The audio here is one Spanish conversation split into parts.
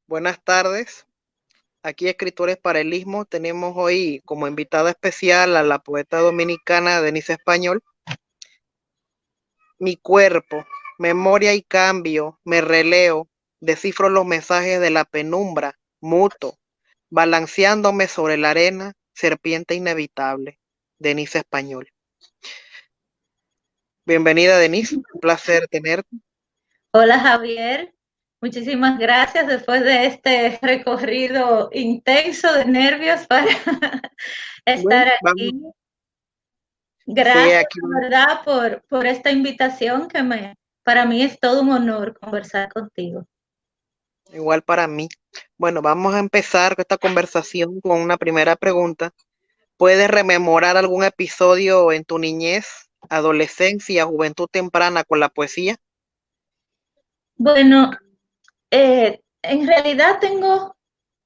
Buenas tardes. Aquí Escritores para el Istmo. Tenemos hoy como invitada especial a la poeta dominicana Denise Español. Mi cuerpo, memoria y cambio, me releo, descifro los mensajes de la penumbra, muto, balanceándome sobre la arena, serpiente inevitable. Denise Español. Bienvenida, Denise. Un placer tenerte. Hola Javier, muchísimas gracias después de este recorrido intenso de nervios para Bueno, estar vamos. aquí. Sí, Gracias, aquí la verdad, por esta invitación para mí es todo un honor conversar contigo. igual para mí. Bueno, vamos a empezar esta conversación con una primera pregunta. ¿Puedes rememorar algún episodio en tu niñez, adolescencia, juventud temprana con la poesía? Bueno, en realidad tengo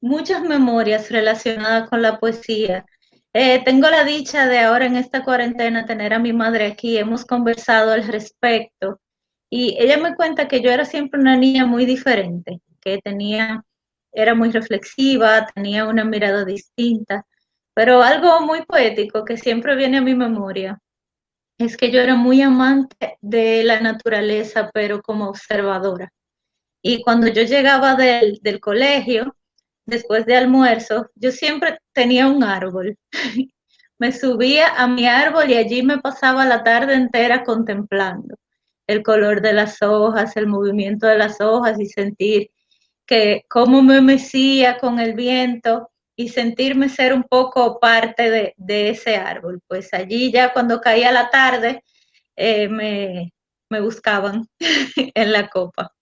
muchas memorias relacionadas con la poesía. Tengo la dicha de ahora en esta cuarentena tener a mi madre aquí, hemos conversado al respecto y ella me cuenta que yo era siempre una niña muy diferente, era muy reflexiva, tenía una mirada distinta, pero algo muy poético que siempre viene a mi memoria es que yo era muy amante de la naturaleza, pero como observadora. Y cuando yo llegaba del colegio, después de almuerzo, yo siempre tenía un árbol. Me subía a mi árbol y allí me pasaba la tarde entera contemplando el color de las hojas, el movimiento de las hojas y sentir que cómo me mecía con el viento y sentirme ser un poco parte de ese árbol. Pues allí ya cuando caía la tarde eh, me, me buscaban en la copa.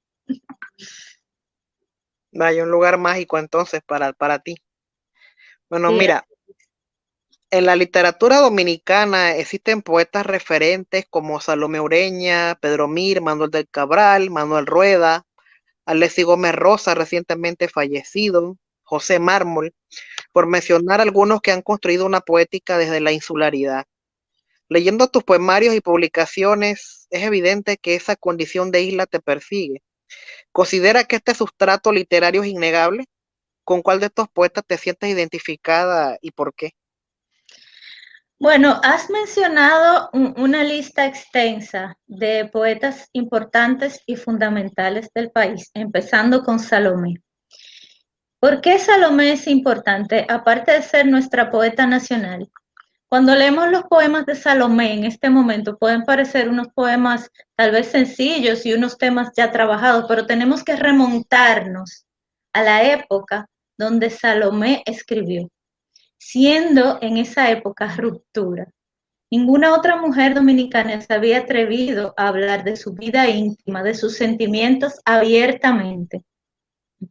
Hay un lugar mágico entonces para ti. Bueno, Sí, mira, en la literatura dominicana existen poetas referentes como Salomé Ureña, Pedro Mir, Manuel del Cabral, Manuel Rueda, Alexis Gómez Rosa, recientemente fallecido, José Mármol, por mencionar algunos que han construido una poética desde la insularidad. Leyendo tus poemarios y publicaciones, es evidente que esa condición de isla te persigue. ¿Considera que este sustrato literario es innegable? ¿Con cuál de estos poetas te sientes identificada y por qué? bueno, has mencionado una lista extensa de poetas importantes y fundamentales del país, empezando con Salomé. ¿Por qué Salomé es importante? Aparte de ser nuestra poeta nacional, cuando leemos los poemas de Salomé en este momento pueden parecer unos poemas tal vez sencillos y unos temas ya trabajados, pero tenemos que remontarnos a la época donde Salomé escribió, siendo en esa época ruptura. Ninguna otra mujer dominicana se había atrevido a hablar de su vida íntima, de sus sentimientos abiertamente.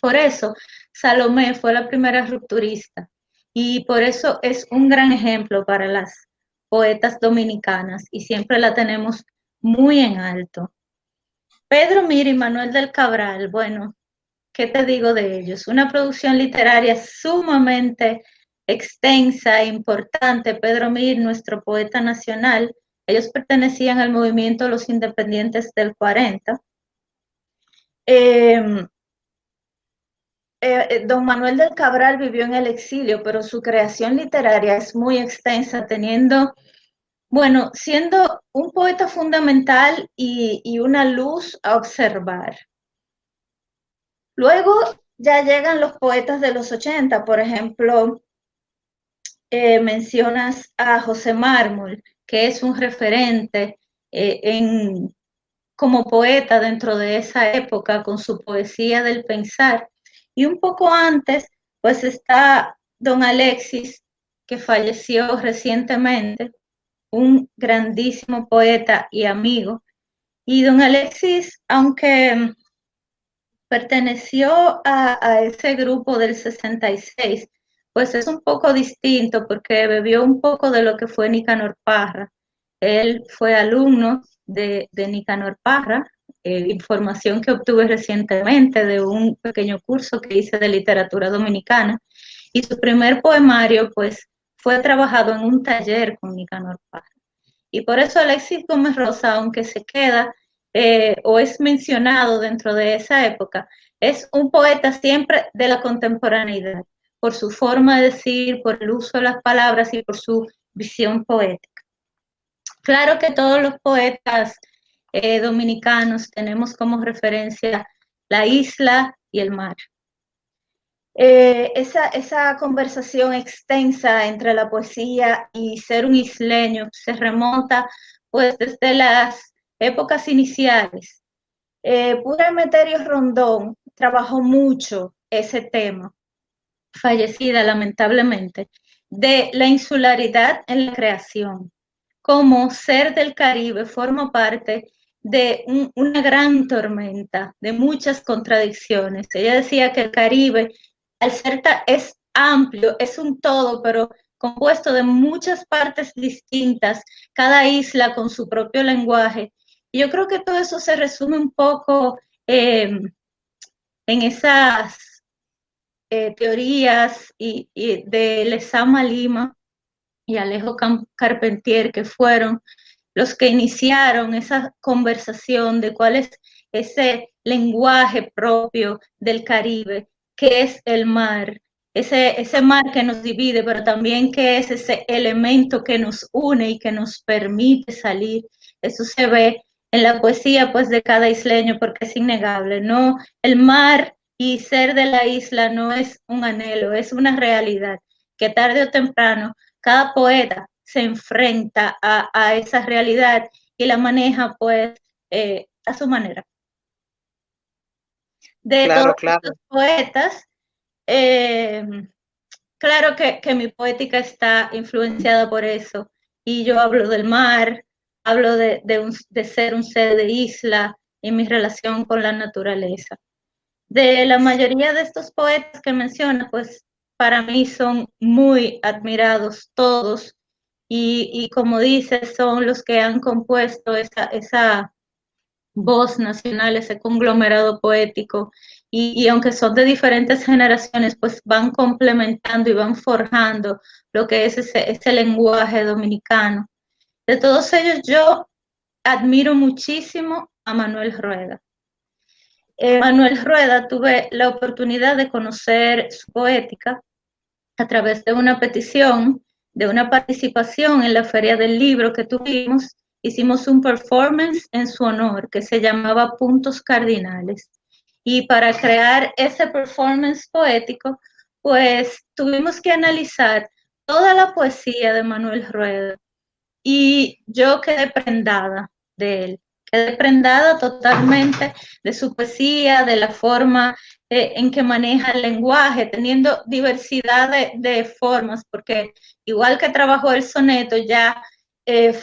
Por eso, Salomé fue la primera rupturista y por eso es un gran ejemplo para las poetas dominicanas y siempre la tenemos muy en alto. Pedro Mir y Manuel del Cabral, bueno, ¿qué te digo de ellos? Una producción literaria sumamente extensa e importante. Pedro Mir, nuestro poeta nacional, ellos pertenecían al movimiento de los independientes del 40. Eh, don Manuel del Cabral vivió en el exilio, pero su creación literaria es muy extensa, bueno, siendo un poeta fundamental y una luz a observar. Luego ya llegan los poetas de los 80, por ejemplo, mencionas a José Mármol, que es un referente como poeta dentro de esa época con su poesía del pensar. Y un poco antes, pues está don Alexis, que falleció recientemente, un grandísimo poeta y amigo. Y don Alexis, aunque perteneció a ese grupo del 66, pues es un poco distinto porque bebió un poco de lo que fue Nicanor Parra. Él fue alumno de Nicanor Parra, información que obtuve recientemente de un pequeño curso que hice de literatura dominicana, y su primer poemario pues fue trabajado en un taller con Nicanor Parra. Y por eso Alexis Gómez Rosa, aunque se queda o es mencionado dentro de esa época, es un poeta siempre de la contemporaneidad, por su forma de decir, por el uso de las palabras y por su visión poética. Claro que todos los poetas dominicanos tenemos como referencia la isla y el mar. Esa conversación extensa entre la poesía y ser un isleño se remonta pues desde las épocas iniciales. Pura Emeterio Rondón trabajó mucho ese tema, fallecida lamentablemente, de la insularidad en la creación. Como ser del Caribe forma parte de una gran tormenta, de muchas contradicciones. Ella decía que el Caribe, al ser es amplio, es un todo, pero compuesto de muchas partes distintas, cada isla con su propio lenguaje. Y yo creo que todo eso se resume un poco en esas teorías de Lezama Lima y Alejo Carpentier, que fueron los que iniciaron esa conversación de cuál es ese lenguaje propio del Caribe, qué es el mar, ese mar que nos divide, pero también qué es ese elemento que nos une y que nos permite salir. Eso se ve en la poesía pues de cada isleño porque es innegable, ¿no? El mar y ser de la isla no es un anhelo, es una realidad que tarde o temprano cada poeta se enfrenta a esa realidad y la maneja pues a su manera. De todos Claro, claro. estos poetas, eh, claro que mi poética está influenciada por eso y yo hablo del mar, hablo de ser un ser de isla y mi relación con la naturaleza. De la mayoría de estos poetas que menciona, pues para mí son muy admirados todos y como dices, son los que han compuesto esa voz nacional, ese conglomerado poético y aunque son de diferentes generaciones, pues van complementando y van forjando lo que es ese lenguaje dominicano. De todos ellos, yo admiro muchísimo a Manuel Rueda. Manuel Rueda tuve la oportunidad de conocer su poética a través de una petición, de una participación en la Feria del Libro que tuvimos. Hicimos un performance en su honor que se llamaba Puntos Cardinales. Y para crear ese performance poético, pues tuvimos que analizar toda la poesía de Manuel Rueda y yo quedé prendada de él, quedé prendada totalmente de su poesía, de la forma en que maneja el lenguaje, teniendo diversidad de formas, porque igual que trabajó el soneto, ya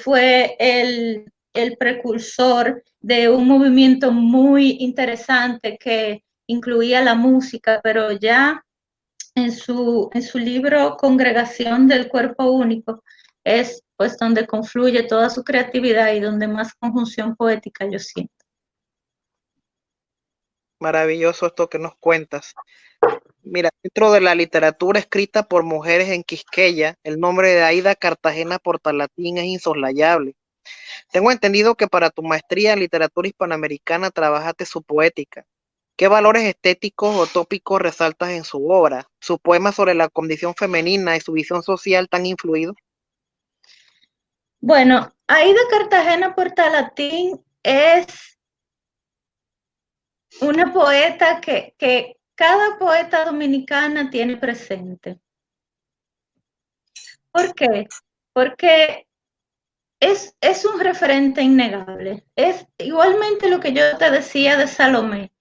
fue el precursor de un movimiento muy interesante que incluía la música, pero ya en su libro Congregación del Cuerpo Único es pues donde confluye toda su creatividad y donde más conjunción poética yo siento. Maravilloso esto que nos cuentas. Mira, dentro de la literatura escrita por mujeres en Quisqueya, el nombre de Aida Cartagena Portalatín es insoslayable. Tengo entendido que para tu maestría en literatura hispanoamericana trabajaste su poética. ¿Qué valores estéticos o tópicos resaltas en su obra? Sus poemas sobre la condición femenina y su visión social tan influido. Bueno, Aida Cartagena Portalatín es una poeta que cada poeta dominicana tiene presente. ¿Por qué? Porque es un referente innegable. Es igualmente lo que yo te decía de Salomé,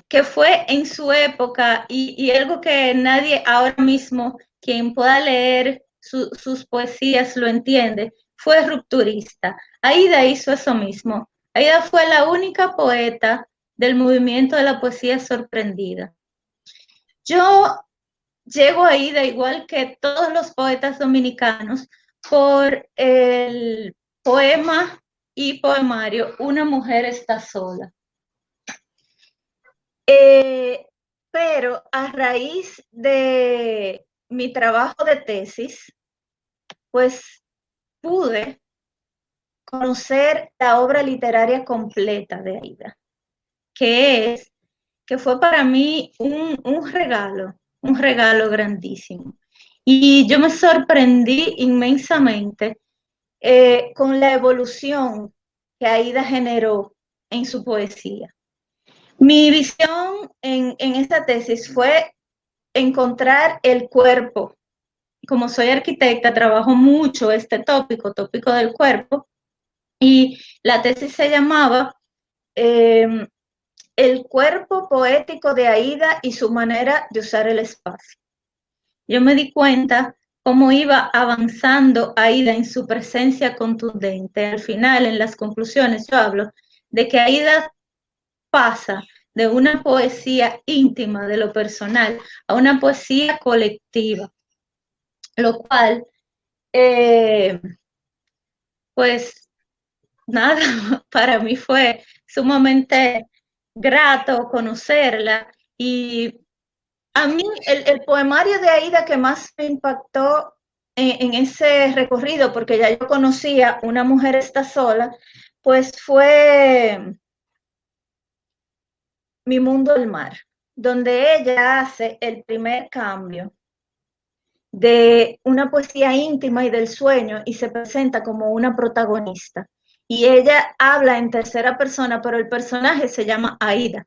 que fue en su época y algo que nadie ahora mismo, quien pueda leer sus poesías lo entiende, fue rupturista. Aida hizo eso mismo. Aida fue la única poeta del movimiento de la poesía sorprendida. Yo llego a Aida igual que todos los poetas dominicanos por el poema y poemario Una mujer está sola. Pero a raíz de mi trabajo de tesis, pues pude conocer la obra literaria completa de Aida, que fue para mí un regalo grandísimo. Y yo me sorprendí inmensamente con la evolución que Aida generó en su poesía. Mi visión en esta tesis fue encontrar el cuerpo. Como soy arquitecta, trabajo mucho este tópico del cuerpo, y la tesis se llamaba El cuerpo poético de Aida y su manera de usar el espacio. Yo me di cuenta cómo iba avanzando Aida en su presencia contundente. Al final, en las conclusiones, yo hablo de que Aida pasa de una poesía íntima de lo personal a una poesía colectiva, lo cual, pues nada, para mí fue sumamente grato conocerla. Y a mí el poemario de Aida que más me impactó en ese recorrido, porque ya yo conocía Una mujer está sola, pues fue Mi mundo del mar, donde ella hace el primer cambio de una poesía íntima y del sueño y se presenta como una protagonista. Y ella habla en tercera persona, pero el personaje se llama Aida.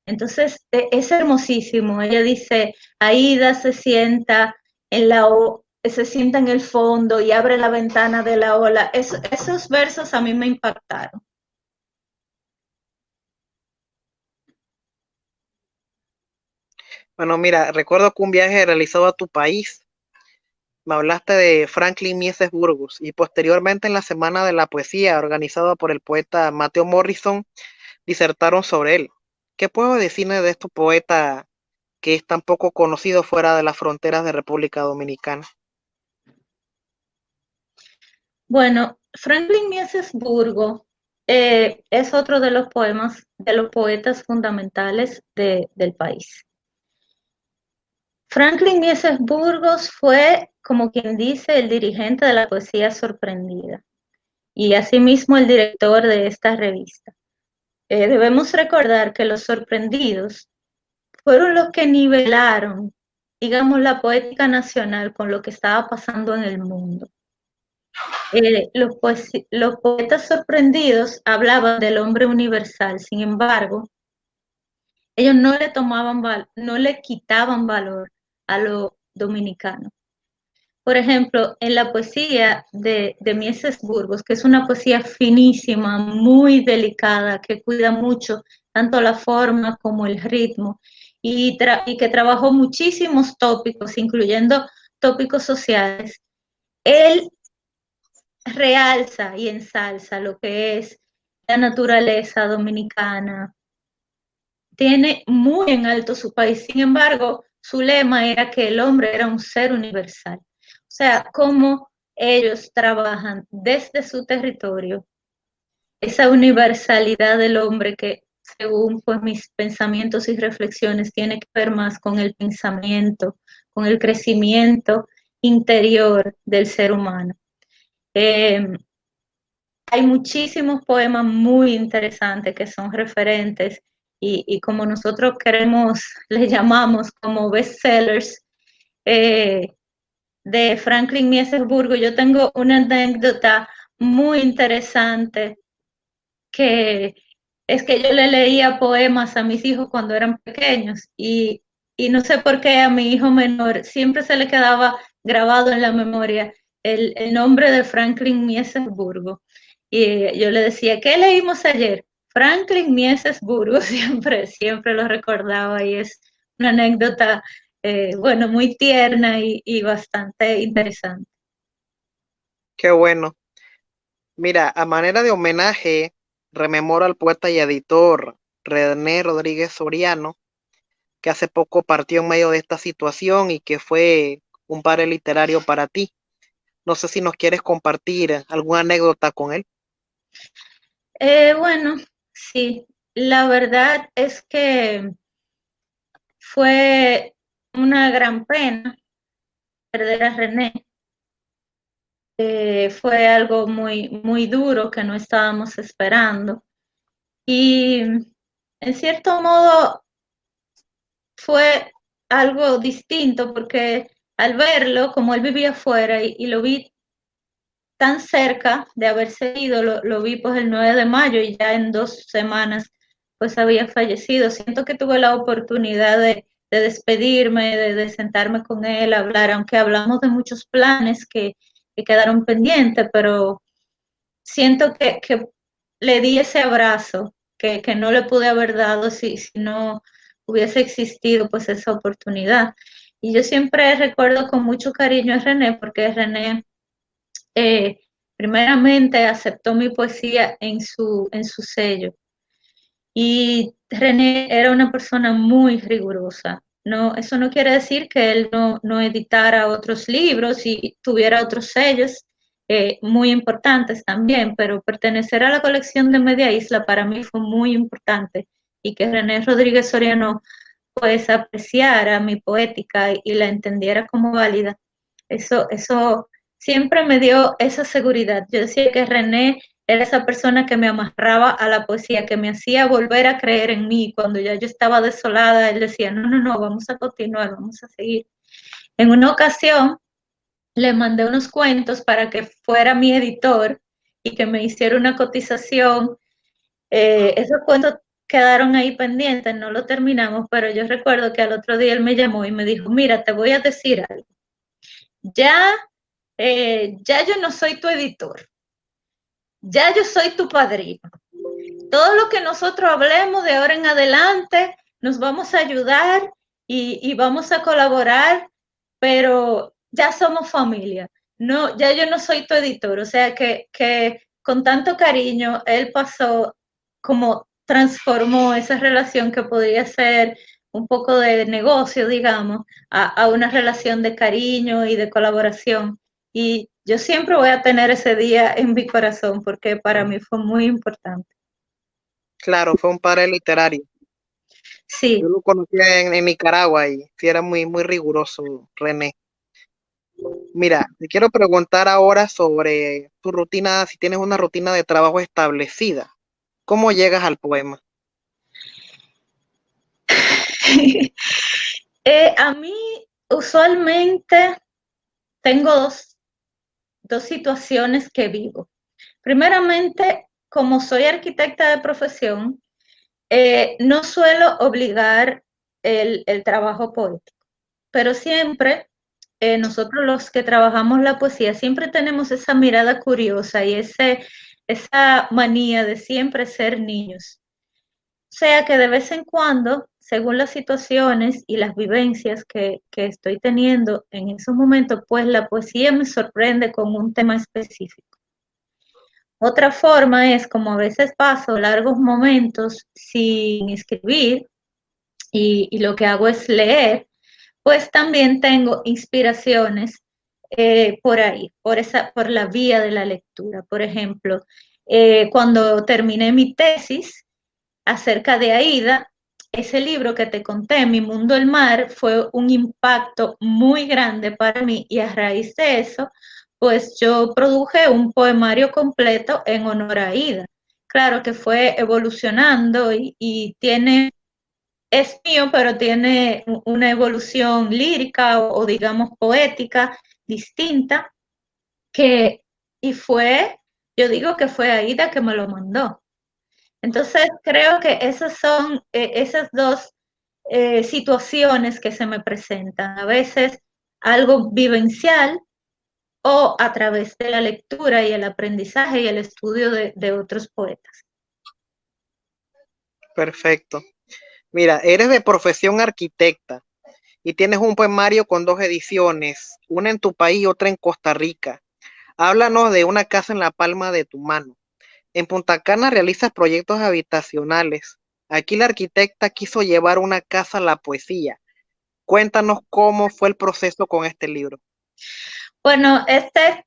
Entonces es hermosísimo. Ella dice, Aida se sienta en el fondo y abre la ventana de la ola. Esos versos a mí me impactaron. Bueno, mira, recuerdo que un viaje realizado a tu país, me hablaste de Franklin Mieses Burgos y posteriormente en la Semana de la Poesía organizada por el poeta Mateo Morrison, disertaron sobre él. ¿Qué puedo decirme de este poeta que es tan poco conocido fuera de las fronteras de República Dominicana? Bueno, Franklin Mieses Burgos es otro de los poemas, de los poetas fundamentales del país. Franklin Mieses Burgos fue, como quien dice, el dirigente de la poesía sorprendida y asimismo el director de esta revista. Debemos recordar que los sorprendidos fueron los que nivelaron, digamos, la poética nacional con lo que estaba pasando en el mundo. Los poetas sorprendidos hablaban del hombre universal, sin embargo, ellos no le quitaban valor a lo dominicano. Por ejemplo, en la poesía de Mieses Burgos, que es una poesía finísima, muy delicada, que cuida mucho tanto la forma como el ritmo, y que trabajó muchísimos tópicos, incluyendo tópicos sociales, él realza y ensalza lo que es la naturaleza dominicana, tiene muy en alto su país. Sin embargo, su lema era que el hombre era un ser universal. O sea, cómo ellos trabajan desde su territorio, esa universalidad del hombre que, según pues, mis pensamientos y reflexiones, tiene que ver más con el pensamiento, con el crecimiento interior del ser humano. Eh, Hay muchísimos poemas muy interesantes que son referentes y como nosotros queremos, les llamamos como bestsellers de Franklin Mieses Burgos. Yo tengo una anécdota muy interesante que es que yo le leía poemas a mis hijos cuando eran pequeños y no sé por qué a mi hijo menor siempre se le quedaba grabado en la memoria el nombre de Franklin Mieses Burgos. Y yo le decía, ¿qué leímos ayer? Franklin Mieses Burgos, siempre lo recordaba y es una anécdota, bueno, muy tierna y bastante interesante. Qué bueno. Mira, a manera de homenaje, rememoro al poeta y editor René Rodríguez Soriano, que hace poco partió en medio de esta situación y que fue un padre literario para ti. No sé si nos quieres compartir alguna anécdota con él. Bueno, sí, la verdad es que fue una gran pena perder a René, Fue algo muy, muy duro que no estábamos esperando. Y en cierto modo fue algo distinto porque al verlo, como él vivía afuera y lo vi tan cerca de haberse ido, lo vi pues el 9 de mayo y ya en 2 semanas pues había fallecido. Siento que tuve la oportunidad de despedirme, de sentarme con él, hablar, aunque hablamos de muchos planes que quedaron pendientes, pero siento que le di ese abrazo que no le pude haber dado si no hubiese existido pues esa oportunidad. Y yo siempre recuerdo con mucho cariño a René, porque René primeramente aceptó mi poesía en su sello. Y René era una persona muy rigurosa. No, eso no quiere decir que él no editara otros libros y tuviera otros sellos muy importantes también, pero pertenecer a la colección de Media Isla para mí fue muy importante y que René Rodríguez Soriano pues apreciara mi poética y la entendiera como válida. Eso siempre me dio esa seguridad. Yo decía que René era esa persona que me amarraba a la poesía, que me hacía volver a creer en mí. Cuando ya yo estaba desolada, él decía, no, no, no, vamos a continuar, vamos a seguir. En una ocasión le mandé unos cuentos para que fuera mi editor y que me hiciera una cotización. Esos cuentos quedaron ahí pendientes, no lo terminamos, pero yo recuerdo que al otro día él me llamó y me dijo, mira, te voy a decir algo. Ya, ya yo no soy tu editor, ya yo soy tu padrino. Todo lo que nosotros hablemos de ahora en adelante, nos vamos a ayudar y vamos a colaborar, pero ya somos familia. No, ya yo no soy tu editor, o sea que con tanto cariño él pasó como transformó esa relación que podría ser un poco de negocio, digamos, a una relación de cariño y de colaboración. Y yo siempre voy a tener ese día en mi corazón porque para mí fue muy importante. Claro, fue un padre literario. Yo Sí, lo conocía en Nicaragua y sí era muy, muy riguroso, René. Mira, te quiero preguntar ahora sobre tu rutina, si tienes una rutina de trabajo establecida. ¿Cómo llegas al poema? a mí usualmente tengo dos situaciones que vivo. Primeramente, como soy arquitecta de profesión, no suelo obligar el trabajo poético, pero siempre nosotros los que trabajamos la poesía, siempre tenemos esa mirada curiosa y esa manía de siempre ser niños. O sea que de vez en cuando, según las situaciones y las vivencias que estoy teniendo en esos momentos, pues la poesía me sorprende con un tema específico. Otra forma es como a veces paso largos momentos sin escribir y lo que hago es leer, pues también tengo inspiraciones por ahí, por la vía de la lectura. Por ejemplo, cuando terminé mi tesis, acerca de Aida, ese libro que te conté, Mi Mundo el Mar, fue un impacto muy grande para mí y a raíz de eso, pues yo produje un poemario completo en honor a Aida. Claro que fue evolucionando y tiene, es mío, pero tiene una evolución lírica o digamos poética distinta que, y fue, yo digo que fue Aida que me lo mandó. Entonces, creo que esas son esas dos situaciones que se me presentan. A veces algo vivencial o a través de la lectura y el aprendizaje y el estudio de otros poetas. Perfecto. Mira, eres de profesión arquitecta y tienes un poemario con dos ediciones, una en tu país y otra en Costa Rica. Háblanos de una casa en la palma de tu mano. En Punta Cana realizas proyectos habitacionales. Aquí la arquitecta quiso llevar una casa a la poesía. Cuéntanos cómo fue el proceso con este libro. Bueno, este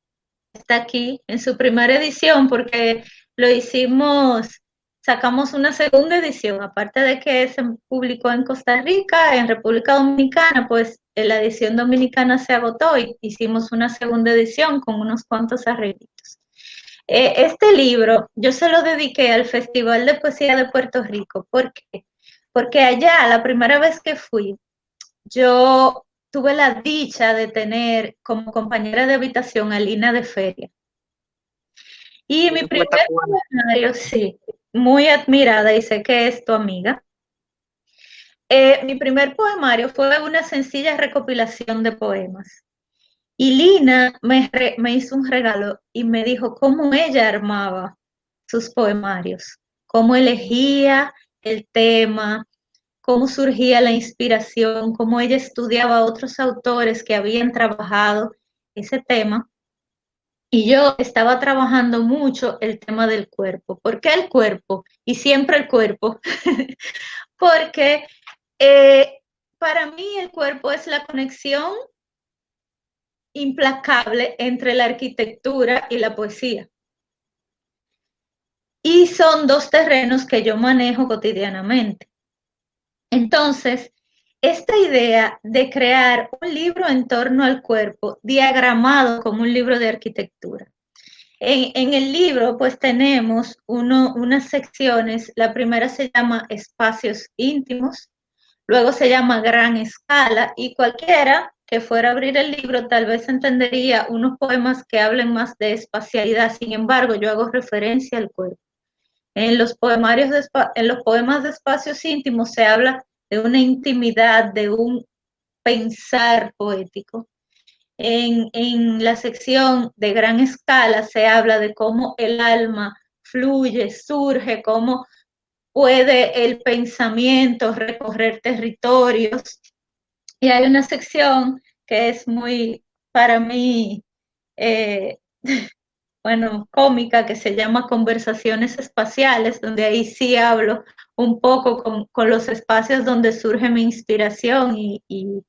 está aquí en su primera edición porque lo hicimos, sacamos una segunda edición, aparte de que se publicó en Costa Rica, en República Dominicana, pues la edición dominicana se agotó y hicimos una segunda edición con unos cuantos arreglitos. Este libro yo se lo dediqué al Festival de Poesía de Puerto Rico. ¿Por qué? Porque allá, la primera vez que fui, yo tuve la dicha de tener como compañera de habitación a Lina de Feria. Y mi Una poeta primer cubana. poemario, sí, muy admirada y sé que es tu amiga. Mi primer poemario fue una sencilla recopilación de poemas. Y Lina me hizo un regalo y me dijo cómo ella armaba sus poemarios, cómo elegía el tema, cómo surgía la inspiración, cómo ella estudiaba a otros autores que habían trabajado ese tema. Y yo estaba trabajando mucho el tema del cuerpo. ¿Por qué el cuerpo? Y siempre el cuerpo. Porque eh, para mí el cuerpo es la conexión implacable entre la arquitectura y la poesía. Y son dos terrenos que yo manejo cotidianamente. Entonces, esta idea de crear un libro en torno al cuerpo, diagramado como un libro de arquitectura. En el libro, pues tenemos unas secciones. La primera se llama Espacios íntimos, luego se llama Gran Escala, y cualquiera que fuera a abrir el libro tal vez entendería unos poemas que hablen más de espacialidad. Sin embargo, yo hago referencia al cuerpo. En los poemas de espacios íntimos se habla de una intimidad, de un pensar poético. En la sección de Gran Escala se habla de cómo el alma fluye, surge, cómo puede el pensamiento recorrer territorios. Y hay una sección que es muy, para mí, eh, bueno, cómica, que se llama Conversaciones Espaciales, donde ahí sí hablo un poco con los espacios donde surge mi inspiración y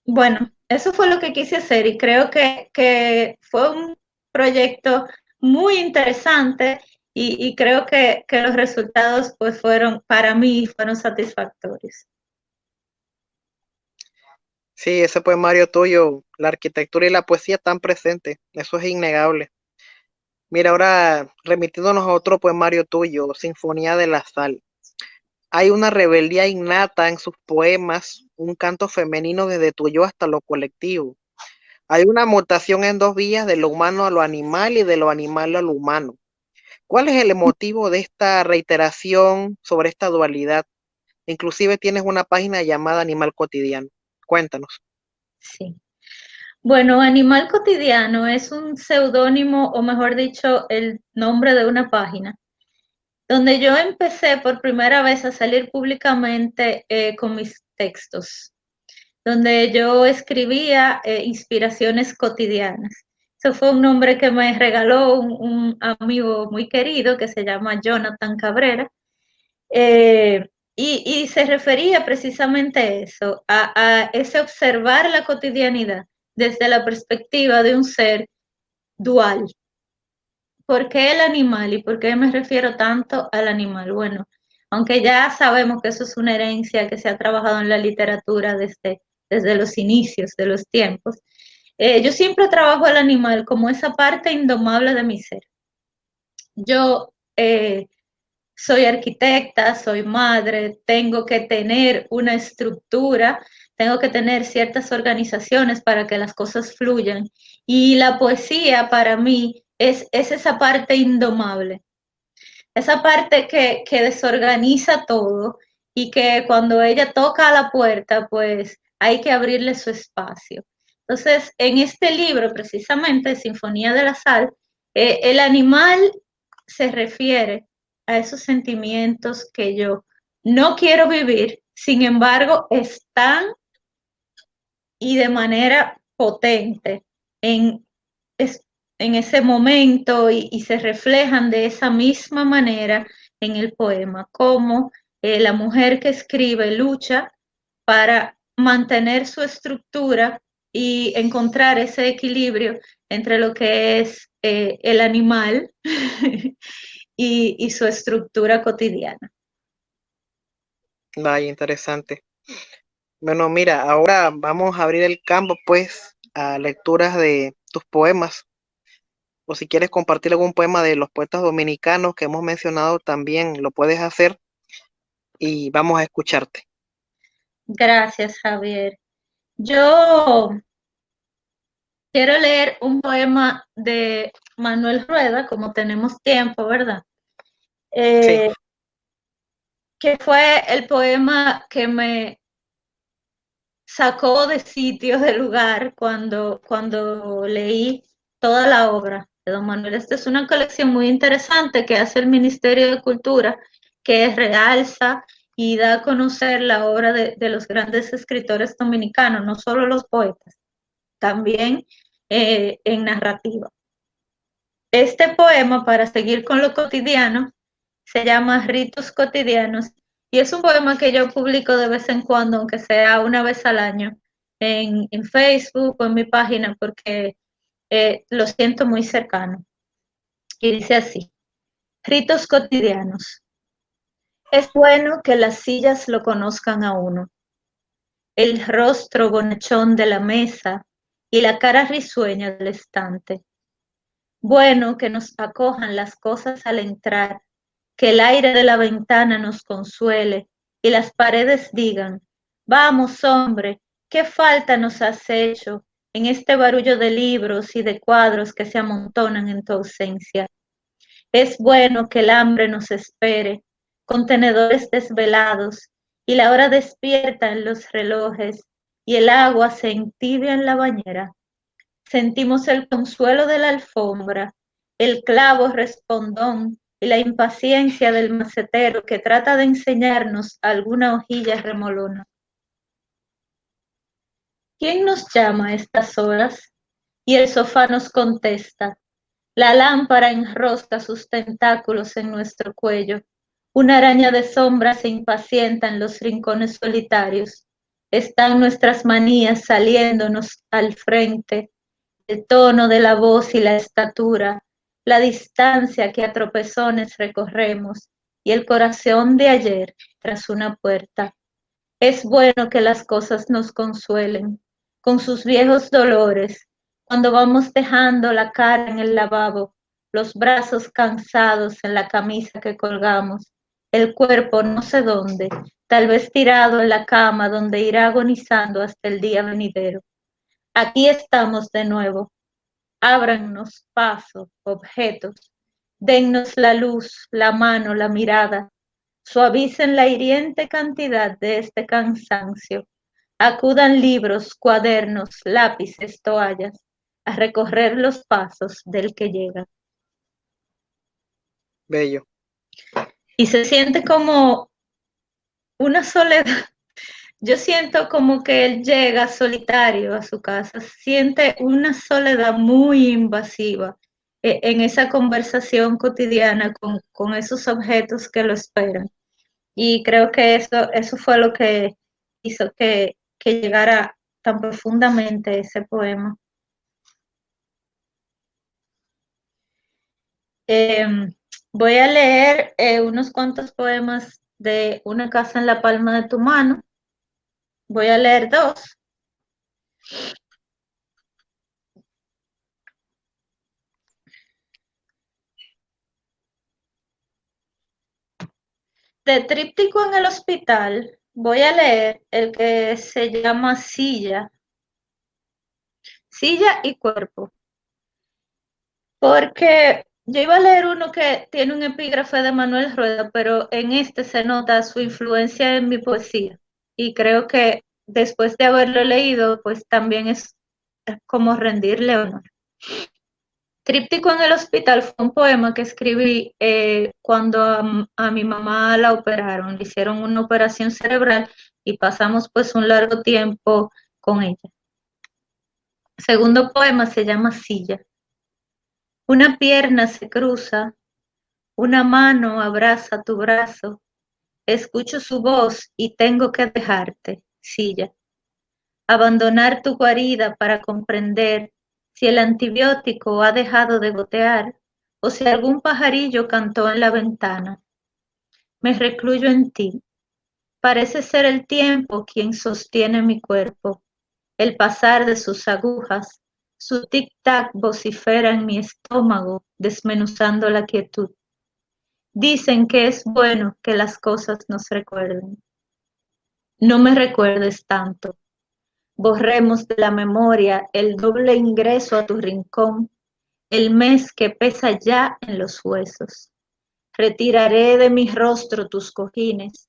bueno, eso fue lo que quise hacer y creo que fue un proyecto muy interesante y creo que los resultados pues fueron, para mí, fueron satisfactorios. Sí, ese poemario tuyo, la arquitectura y la poesía están presentes, eso es innegable. Mira, ahora remitiéndonos a otro poemario tuyo, Sinfonía de la Sal. Hay una rebeldía innata en sus poemas, un canto femenino desde tu yo hasta lo colectivo. Hay una mutación en dos vías, de lo humano a lo animal y de lo animal a lo humano. ¿Cuál es el motivo de esta reiteración sobre esta dualidad? Inclusive tienes una página llamada Animal Cotidiano. Cuéntanos. Sí. Bueno, Animal Cotidiano es un seudónimo, o mejor dicho, el nombre de una página, donde yo empecé por primera vez a salir públicamente con mis textos, donde yo escribía inspiraciones cotidianas. Eso fue un nombre que me regaló un amigo muy querido que se llama Jonathan Cabrera, y se refería precisamente a eso, a ese observar la cotidianidad desde la perspectiva de un ser dual. ¿Por qué el animal y por qué me refiero tanto al animal? Bueno, aunque ya sabemos que eso es una herencia que se ha trabajado en la literatura desde los inicios de los tiempos, yo siempre trabajo al animal como esa parte indomable de mi ser. Yo soy arquitecta, soy madre, tengo que tener una estructura, tengo que tener ciertas organizaciones para que las cosas fluyan. Y la poesía para mí es esa parte indomable, esa parte que desorganiza todo y que cuando ella toca a la puerta, pues hay que abrirle su espacio. Entonces, en este libro, precisamente, Sinfonía de la Sal, el animal se refiere a esos sentimientos que yo no quiero vivir, sin embargo, están y de manera potente en, en ese momento y se reflejan de esa misma manera en el poema, como la mujer que escribe lucha para mantener su estructura y encontrar ese equilibrio entre lo que es el animal y su estructura cotidiana. Vaya, interesante. Bueno, mira, ahora vamos a abrir el campo, pues, a lecturas de tus poemas. O si quieres compartir algún poema de los poetas dominicanos que hemos mencionado, también lo puedes hacer y vamos a escucharte. Gracias, Javier. Yo quiero leer un poema de Manuel Rueda, como tenemos tiempo, ¿verdad? Sí, Eh, que fue el poema que me sacó de sitio, de lugar, cuando leí toda la obra de Don Manuel. Esta es una colección muy interesante que hace el Ministerio de Cultura, que realza y da a conocer la obra de los grandes escritores dominicanos, no solo los poetas, también en narrativa. Este poema, para seguir con lo cotidiano, se llama Ritos Cotidianos y es un poema que yo publico de vez en cuando, aunque sea una vez al año, en Facebook o en mi página, porque lo siento muy cercano. Y dice así, Ritos Cotidianos. Es bueno que las sillas lo conozcan a uno, el rostro bonachón de la mesa y la cara risueña del estante. Bueno que nos acojan las cosas al entrar, que el aire de la ventana nos consuele y las paredes digan, vamos, hombre, qué falta nos has hecho en este barullo de libros y de cuadros que se amontonan en tu ausencia. Es bueno que el hambre nos espere, con tenedores desvelados, y la hora despierta en los relojes, y el agua se entibia en la bañera. Sentimos el consuelo de la alfombra, el clavo respondón y la impaciencia del macetero que trata de enseñarnos alguna hojilla remolona. ¿Quién nos llama a estas horas? Y el sofá nos contesta. La lámpara enrosca sus tentáculos en nuestro cuello. Una araña de sombra se impacienta en los rincones solitarios. Están nuestras manías saliéndonos al frente, el tono de la voz y la estatura, la distancia que a tropezones recorremos y el corazón de ayer tras una puerta. Es bueno que las cosas nos consuelen con sus viejos dolores, cuando vamos dejando la cara en el lavabo, los brazos cansados en la camisa que colgamos, el cuerpo no sé dónde, tal vez tirado en la cama donde irá agonizando hasta el día venidero. Aquí estamos de nuevo. Ábrannos paso, objetos, dennos la luz, la mano, la mirada, suavicen la hiriente cantidad de este cansancio. Acudan libros, cuadernos, lápices, toallas, a recorrer los pasos del que llega. bello. Y se siente como una soledad. Yo siento como que él llega solitario a su casa, siente una soledad muy invasiva en esa conversación cotidiana con esos objetos que lo esperan. Y creo que eso fue lo que hizo que llegara tan profundamente ese poema. Eh, Voy a leer unos cuantos poemas de Una casa en la palma de tu mano. Voy a leer dos. De Tríptico en el hospital, voy a leer el que se llama Silla, Silla y Cuerpo, porque yo iba a leer uno que tiene un epígrafe de Manuel Rueda, pero en este se nota su influencia en mi poesía y creo que después de haberlo leído, pues también es como rendirle honor. Tríptico en el hospital fue un poema que escribí cuando a mi mamá la operaron, le hicieron una operación cerebral y pasamos pues un largo tiempo con ella. El segundo poema se llama Silla. Una pierna se cruza, una mano abraza tu brazo, escucho su voz y tengo que dejarte, Silla. Abandonar tu guarida para comprender si el antibiótico ha dejado de gotear o si algún pajarillo cantó en la ventana. Me recluyo en ti Parece ser el tiempo quien sostiene mi cuerpo, el pasar de sus agujas, su tic-tac vocifera en mi estómago, desmenuzando la quietud. Dicen que es bueno que las cosas nos recuerden. No me recuerdes tanto. Borremos de la memoria el doble ingreso a tu rincón, el mes que pesa ya en los huesos. Retiraré de mi rostro tus cojines,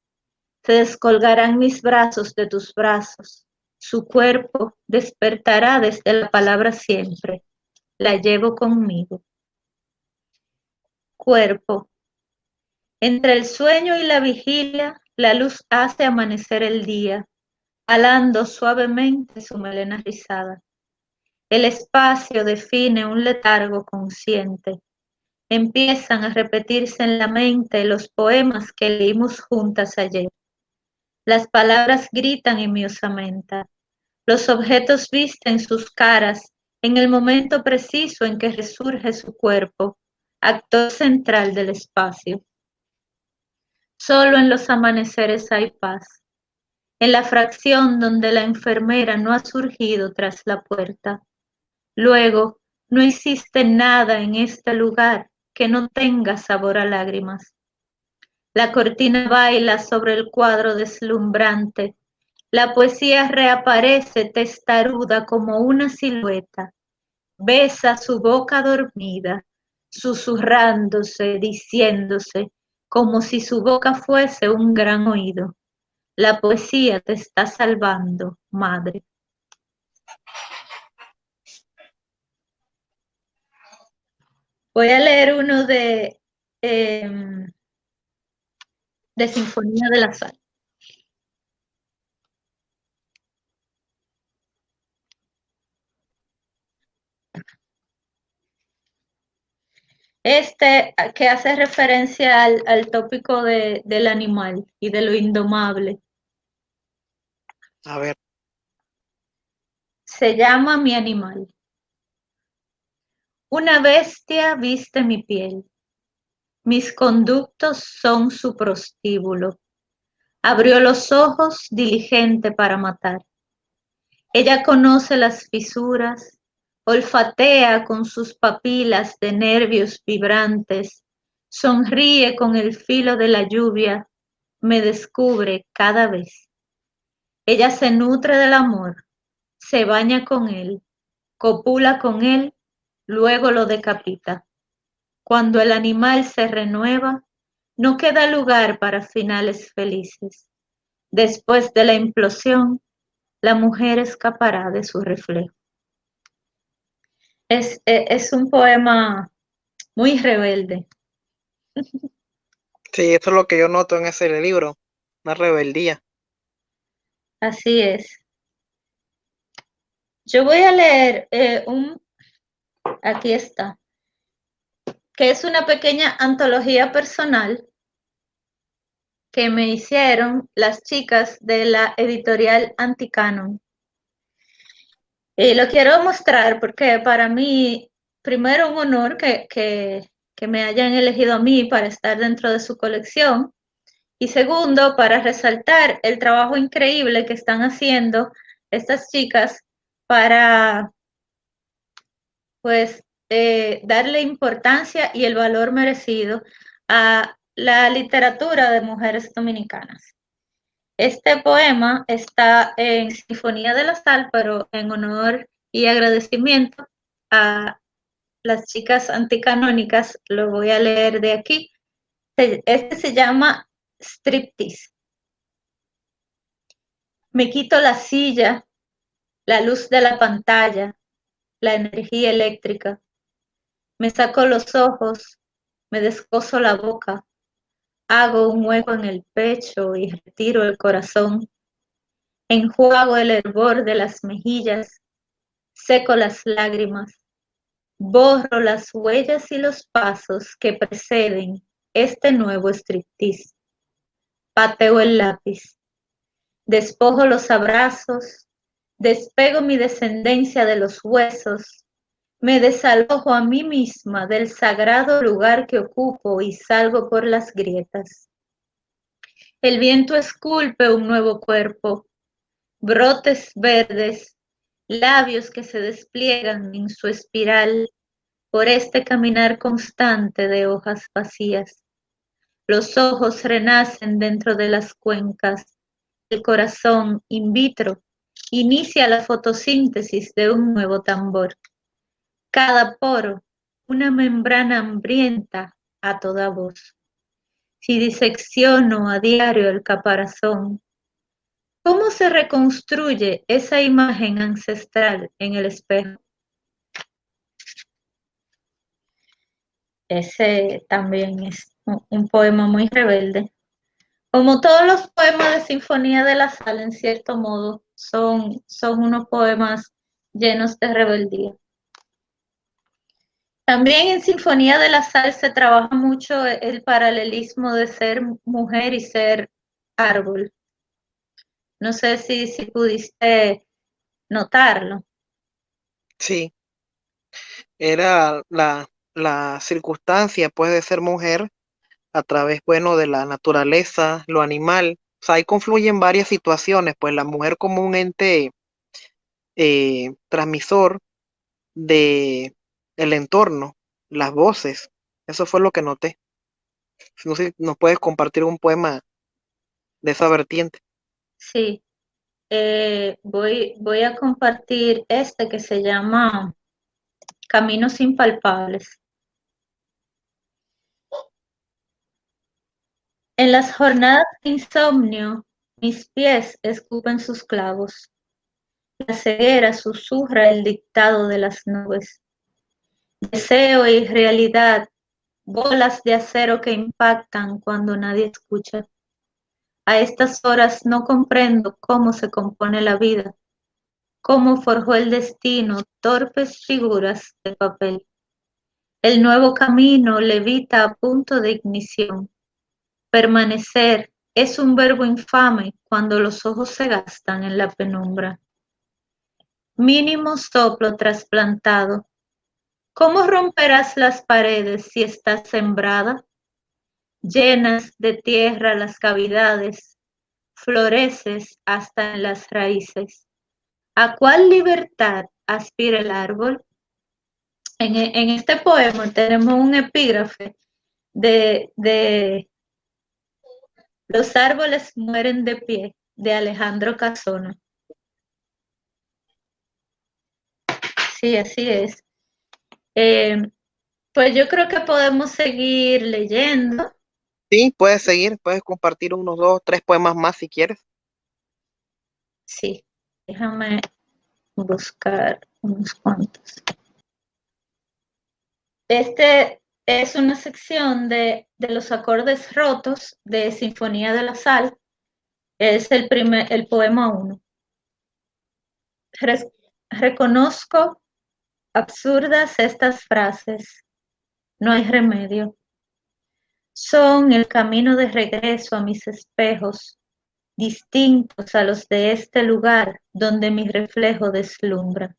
se descolgarán mis brazos de tus brazos. Su cuerpo despertará desde la palabra siempre. La llevo conmigo. Cuerpo. Entre el sueño y la vigilia, la luz hace amanecer el día, alando suavemente su melena rizada. El espacio define un letargo consciente. Empiezan a repetirse en la mente los poemas que leímos juntas ayer. Las palabras gritan en mi osamenta. Los objetos visten sus caras en el momento preciso en que resurge su cuerpo, actor central del espacio. Solo en los amaneceres hay paz, en la fracción donde la enfermera no ha surgido tras la puerta. Luego, no existe nada en este lugar que no tenga sabor a lágrimas. La cortina baila sobre el cuadro deslumbrante. La poesía reaparece testaruda como una silueta. Besa su boca dormida, susurrándose, diciéndose, como si su boca fuese un gran oído. La poesía te está salvando, madre. Voy a leer uno de Sinfonía de la Sal. Este que hace referencia al tópico del animal y de lo indomable. A ver. Se llama Mi animal. Una bestia viste mi piel. Mis conductos son su prostíbulo. Abrió los ojos diligente para matar. Ella conoce las fisuras, olfatea con sus papilas de nervios vibrantes, sonríe con el filo de la lluvia, me descubre cada vez. Ella se nutre del amor, se baña con él, copula con él, luego lo decapita. Cuando el animal se renueva, no queda lugar para finales felices. Después de la implosión, la mujer escapará de su reflejo. Es un poema muy rebelde. Sí, eso es lo que yo noto en ese libro, una rebeldía. Así es. Yo voy a leer aquí está, que es una pequeña antología personal que me hicieron las chicas de la editorial Anticanon. Y lo quiero mostrar porque para mí, primero, un honor que me hayan elegido a mí para estar dentro de su colección. Y segundo, para resaltar el trabajo increíble que están haciendo estas chicas para, pues, darle importancia y el valor merecido a la literatura de mujeres dominicanas. Este poema está en Sinfonía de la Sal, pero en honor y agradecimiento a las chicas anticanónicas, lo voy a leer de aquí. Este se llama Striptease. Me quito la silla, la luz de la pantalla, la energía eléctrica. Me saco los ojos, me descoso la boca, hago un hueco en el pecho y retiro el corazón. Enjuago el hervor de las mejillas, seco las lágrimas, borro las huellas y los pasos que preceden este nuevo striptease. Pateo el lápiz, despojo los abrazos, despego mi descendencia de los huesos, me desalojo a mí misma del sagrado lugar que ocupo y salgo por las grietas. El viento esculpe un nuevo cuerpo, brotes verdes, labios que se despliegan en su espiral por este caminar constante de hojas vacías. Los ojos renacen dentro de las cuencas. El corazón, in vitro, inicia la fotosíntesis de un nuevo tambor. Cada poro, una membrana hambrienta a toda voz. Si disecciono a diario el caparazón, ¿cómo se reconstruye esa imagen ancestral en el espejo? Ese también es un poema muy rebelde. Como todos los poemas de Sinfonía de la Sal, en cierto modo, son unos poemas llenos de rebeldía. También en Sinfonía de la Sal se trabaja mucho el paralelismo de ser mujer y ser árbol. No sé si pudiste notarlo. Sí, era la circunstancia, pues, de ser mujer a través, bueno, de la naturaleza, lo animal. O sea, ahí confluyen varias situaciones, pues la mujer como un ente transmisor de el entorno, las voces. Eso fue lo que noté. No sé si nos puedes compartir un poema de esa vertiente. Sí, voy a compartir este que se llama Caminos impalpables. En las jornadas de insomnio, mis pies escupen sus clavos. La ceguera susurra el dictado de las nubes. Deseo y realidad, bolas de acero que impactan cuando nadie escucha. A estas horas no comprendo cómo se compone la vida, cómo forjó el destino torpes figuras de papel. El nuevo camino levita a punto de ignición. Permanecer es un verbo infame cuando los ojos se gastan en la penumbra. Mínimo soplo trasplantado. ¿Cómo romperás las paredes si estás sembrada? Llenas de tierra las cavidades, floreces hasta en las raíces. ¿A cuál libertad aspira el árbol? En este poema tenemos un epígrafe de Los árboles mueren de pie, de Alejandro Casona. Sí, así es. Eh, pues yo creo que podemos seguir leyendo. Sí, puedes seguir, puedes compartir unos dos, tres poemas más si quieres. Sí, déjame buscar unos cuantos. Este es una sección de los acordes rotos de Sinfonía de la Sal. Es el poema 1. Reconozco absurdas estas frases. No hay remedio. Son el camino de regreso a mis espejos, distintos a los de este lugar donde mi reflejo deslumbra.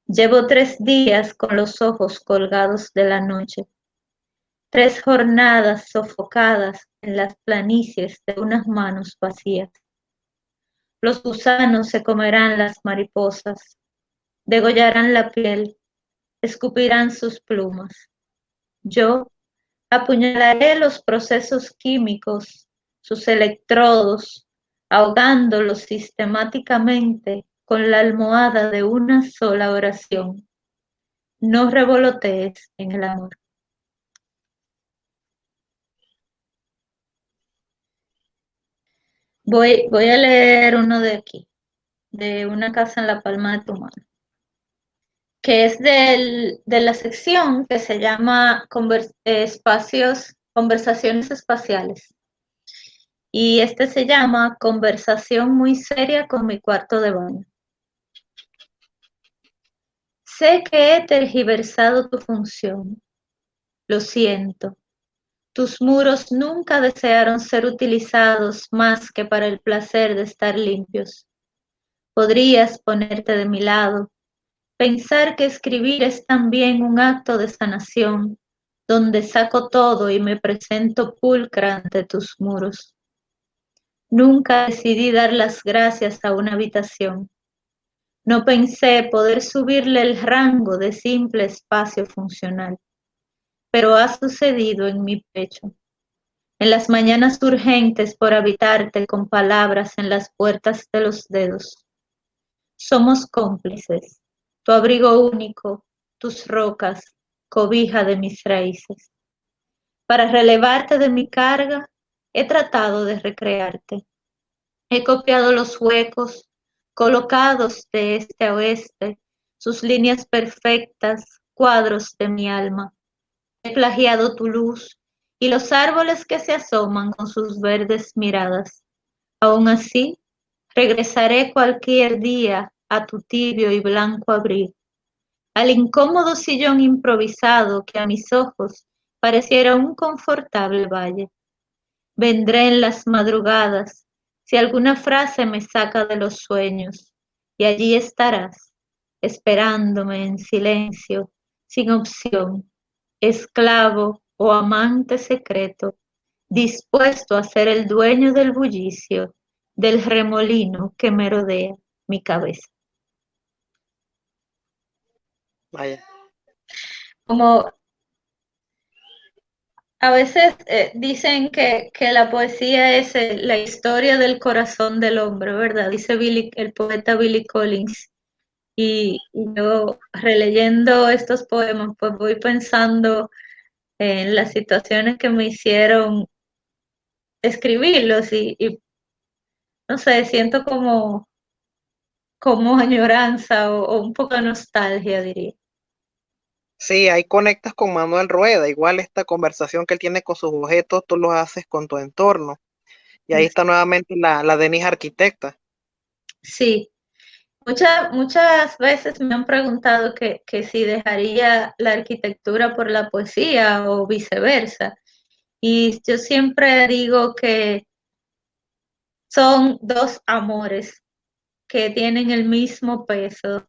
Llevo 3 días con los ojos colgados de la noche, 3 jornadas sofocadas en las planicies de unas manos vacías. Los gusanos se comerán las mariposas, degollarán la piel, escupirán sus plumas. Yo apuñalaré los procesos químicos, sus electrodos, ahogándolos sistemáticamente con la almohada de una sola oración. No revolotees en el amor. Voy a leer uno de aquí, de Una casa en la palma de tu mano, que es de la sección que se llama Conversaciones espaciales. Y este se llama Conversación muy seria con mi cuarto de baño. Sé que he tergiversado tu función. Lo siento. Tus muros nunca desearon ser utilizados más que para el placer de estar limpios. Podrías ponerte de mi lado, pensar que escribir es también un acto de sanación, donde saco todo y me presento pulcra ante tus muros. Nunca decidí dar las gracias a una habitación. No pensé poder subirle el rango de simple espacio funcional, pero ha sucedido en mi pecho. En las mañanas urgentes por habitarte con palabras en las puertas de los dedos. Somos cómplices, tu abrigo único, tus rocas, cobija de mis raíces. Para relevarte de mi carga, he tratado de recrearte. He copiado los huecos colocados de este a oeste, sus líneas perfectas, cuadros de mi alma. He plagiado tu luz y los árboles que se asoman con sus verdes miradas. Aún así, regresaré cualquier día a tu tibio y blanco abril, al incómodo sillón improvisado que a mis ojos pareciera un confortable valle. Vendré en las madrugadas, si alguna frase me saca de los sueños, y allí estarás, esperándome en silencio, sin opción, esclavo o amante secreto, dispuesto a ser el dueño del bullicio, del remolino que merodea mi cabeza. Vaya. Como a veces dicen que la poesía es la historia del corazón del hombre, ¿verdad? Dice el poeta Billy Collins. Y yo releyendo estos poemas, pues voy pensando en las situaciones que me hicieron escribirlos y no sé, siento como añoranza o un poco de nostalgia, diría. Sí, ahí conectas con Manuel Rueda. Igual esta conversación que él tiene con sus objetos, tú lo haces con tu entorno. Y ahí está nuevamente la Denise arquitecta. Sí, muchas veces me han preguntado que si dejaría la arquitectura por la poesía o viceversa. Y yo siempre digo que son dos amores que tienen el mismo peso.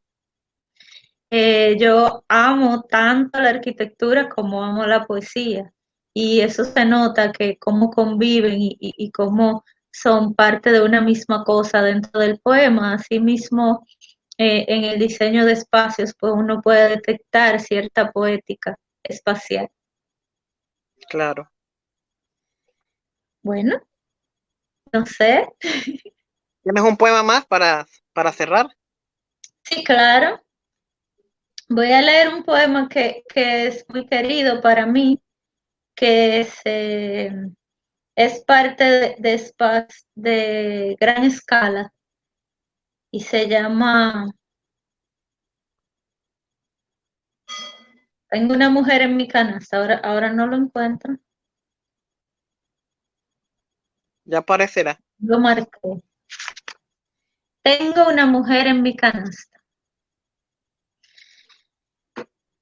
Yo amo tanto la arquitectura como amo la poesía y eso se nota que cómo conviven y cómo son parte de una misma cosa dentro del poema. Asimismo, en el diseño de espacios, pues uno puede detectar cierta poética espacial. Claro. Bueno, no sé. ¿Tienes un poema más para cerrar? Sí, claro. Voy a leer un poema que es muy querido para mí, que es parte de Gran Escala y se llama Tengo una mujer en mi canasta, ahora no lo encuentro, Ya aparecerá. lo marqué. Tengo una mujer en mi canasta.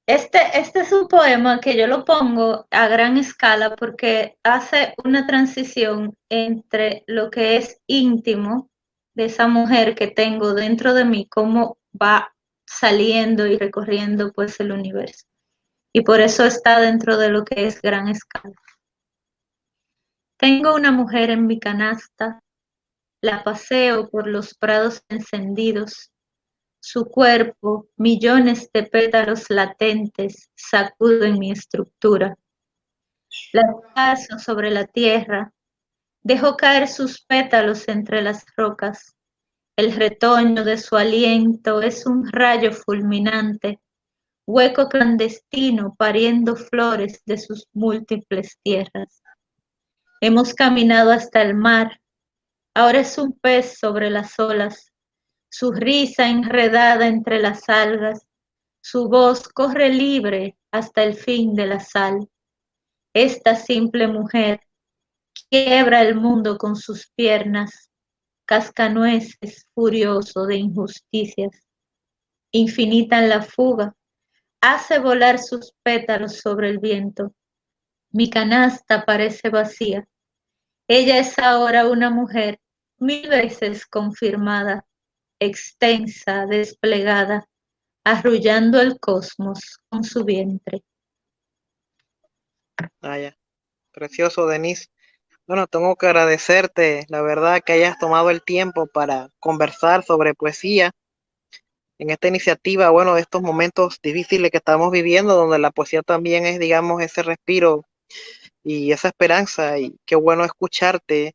Este es un poema que yo lo pongo a gran escala porque hace una transición entre lo que es íntimo de esa mujer que tengo dentro de mí, cómo va saliendo y recorriendo pues el universo. Y por eso está dentro de lo que es gran escala. Tengo una mujer en mi canasta, la paseo por los prados encendidos. Su cuerpo, millones de pétalos latentes, sacuden mi estructura. La paso sobre la tierra, dejo caer sus pétalos entre las rocas. El retoño de su aliento es un rayo fulminante, hueco clandestino pariendo flores de sus múltiples tierras. Hemos caminado hasta el mar, ahora es un pez sobre las olas, su risa enredada entre las algas, su voz corre libre hasta el fin de la sal. Esta simple mujer quiebra el mundo con sus piernas, cascanueces furioso de injusticias, infinita en la fuga, hace volar sus pétalos sobre el viento. Mi canasta parece vacía. Ella es ahora una mujer 1000 veces confirmada, extensa, desplegada, arrullando el cosmos con su vientre. Ah, ya. Precioso, Denise. Bueno, tengo que agradecerte, la verdad, que hayas tomado el tiempo para conversar sobre poesía en esta iniciativa, bueno, de estos momentos difíciles que estamos viviendo, donde la poesía también es, digamos, ese respiro y esa esperanza. Y qué bueno escucharte,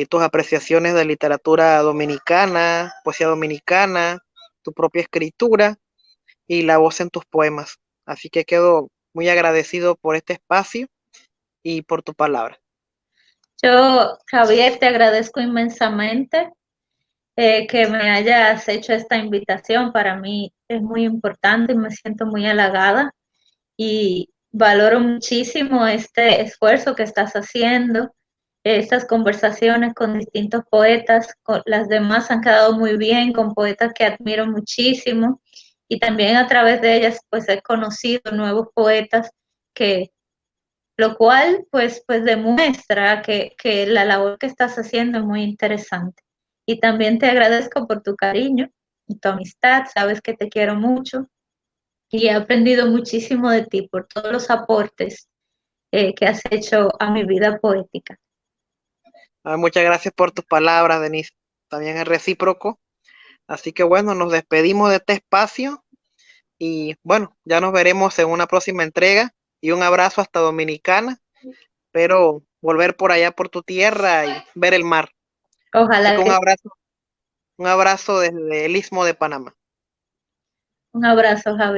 tus apreciaciones de literatura dominicana, poesía dominicana, tu propia escritura y la voz en tus poemas. Así que quedo muy agradecido por este espacio y por tu palabra. Yo, Javier, te agradezco inmensamente que me hayas hecho esta invitación. Para mí es muy importante y me siento muy halagada y valoro muchísimo este esfuerzo que estás haciendo, estas conversaciones con distintos poetas, con las demás han quedado muy bien, con poetas que admiro muchísimo y también a través de ellas pues he conocido nuevos poetas que lo cual pues demuestra que la labor que estás haciendo es muy interesante. Y también te agradezco por tu cariño y tu amistad, sabes que te quiero mucho y he aprendido muchísimo de ti por todos los aportes que has hecho a mi vida poética. Muchas gracias por tus palabras, Denise. También es recíproco. Así que bueno, nos despedimos de este espacio y bueno, ya nos veremos en una próxima entrega y un abrazo hasta Dominicana. Espero volver por allá por tu tierra y ver el mar. Así que Ojalá que un abrazo desde el Istmo de Panamá. un abrazo, Javi.